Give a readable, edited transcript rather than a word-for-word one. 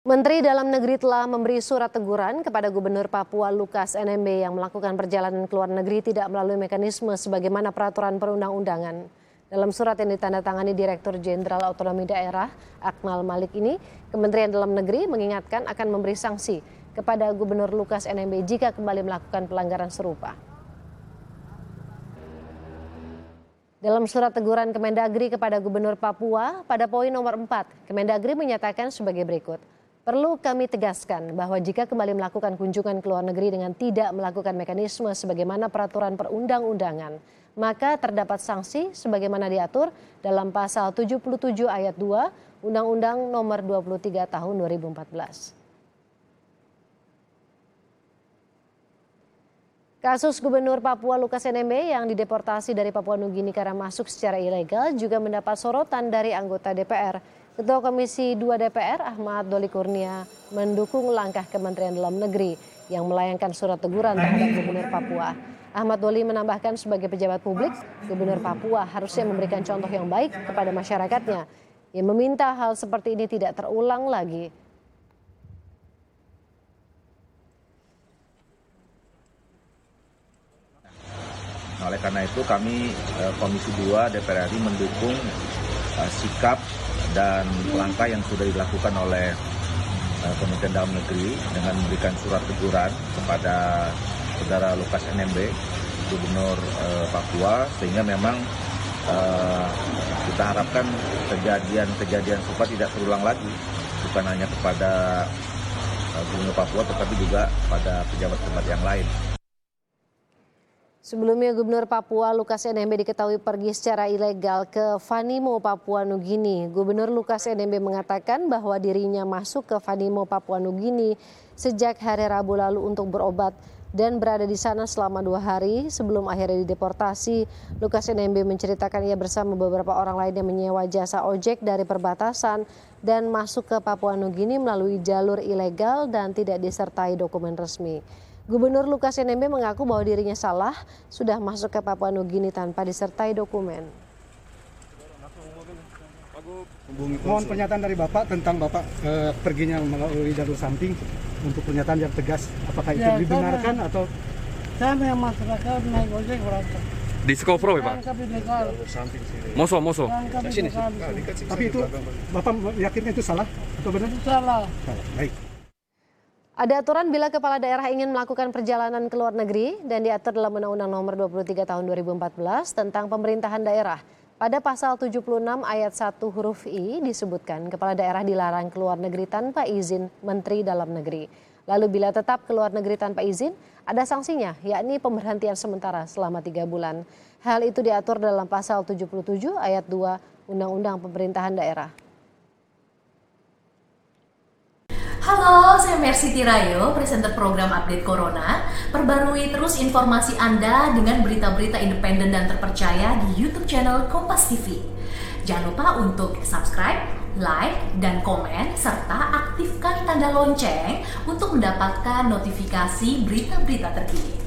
Menteri Dalam Negeri telah memberi surat teguran kepada Gubernur Papua Lukas NMB yang melakukan perjalanan ke luar negeri tidak melalui mekanisme sebagaimana peraturan perundang-undangan. Dalam surat yang ditandatangani Direktur Jenderal Otonomi Daerah Akmal Malik ini, Kementerian Dalam Negeri mengingatkan akan memberi sanksi kepada Gubernur Lukas NMB jika kembali melakukan pelanggaran serupa. Dalam surat teguran Kemendagri kepada Gubernur Papua, pada poin nomor 4, Kemendagri menyatakan sebagai berikut. Perlu kami tegaskan bahwa jika kembali melakukan kunjungan ke luar negeri dengan tidak melakukan mekanisme sebagaimana peraturan perundang-undangan, maka terdapat sanksi sebagaimana diatur dalam pasal 77 ayat 2 Undang-Undang Nomor 23 Tahun 2014. Kasus Gubernur Papua Lukas NMB yang dideportasi dari Papua Nugini karena masuk secara ilegal juga mendapat sorotan dari anggota DPR. Ketua Komisi 2 DPR Ahmad Doli Kurnia mendukung langkah Kementerian Dalam Negeri yang melayangkan surat teguran terhadap Gubernur Papua. Ahmad Doli menambahkan sebagai pejabat publik, Gubernur Papua harusnya memberikan contoh yang baik kepada masyarakatnya. Ia meminta hal seperti ini tidak terulang lagi. Oleh karena itu kami Komisi 2 DPR RI mendukung sikap dan langkah yang sudah dilakukan oleh Kementerian Dalam Negeri dengan memberikan surat teguran kepada Saudara Lukas NMB, Gubernur Papua, sehingga memang kita harapkan kejadian serupa tidak terulang lagi, bukan hanya kepada Gubernur Papua tetapi juga pada pejabat-pejabat yang lain. Sebelumnya Gubernur Papua Lukas NMB diketahui pergi secara ilegal ke Vanimo, Papua Nugini. Gubernur Lukas NMB mengatakan bahwa dirinya masuk ke Vanimo, Papua Nugini sejak hari Rabu lalu untuk berobat dan berada di sana selama 2 hari sebelum akhirnya dideportasi. Lukas NMB menceritakan ia bersama beberapa orang lain yang menyewa jasa ojek dari perbatasan dan masuk ke Papua Nugini melalui jalur ilegal dan tidak disertai dokumen resmi. Gubernur Lukas NMB mengaku bahwa dirinya salah sudah masuk ke Papua Nugini tanpa disertai dokumen. Mohon pernyataan dari Bapak tentang Bapak perginya melalui jalur samping untuk pernyataan yang tegas. Apakah itu dibenarkan atau? Saya memang masyarakat naik ojek berangkat. Di Skofro ya Pak? Moso. Tapi itu Bapak yakinnya itu salah atau benar? Salah. Baik. Ada aturan bila kepala daerah ingin melakukan perjalanan ke luar negeri dan diatur dalam Undang-Undang Nomor 23 Tahun 2014 tentang pemerintahan daerah. Pada pasal 76 ayat 1 huruf I disebutkan kepala daerah dilarang ke luar negeri tanpa izin Menteri Dalam Negeri. Lalu bila tetap ke luar negeri tanpa izin, ada sanksinya, yakni pemberhentian sementara selama 3 bulan. Hal itu diatur dalam pasal 77 ayat 2 Undang-Undang Pemerintahan Daerah. Halo, saya Mercy Tirayo, presenter program Update Corona. Perbarui terus informasi Anda dengan berita-berita independen dan terpercaya di YouTube channel Kompas TV. Jangan lupa untuk subscribe, like, dan komen, serta aktifkan tanda lonceng untuk mendapatkan notifikasi berita-berita terkini.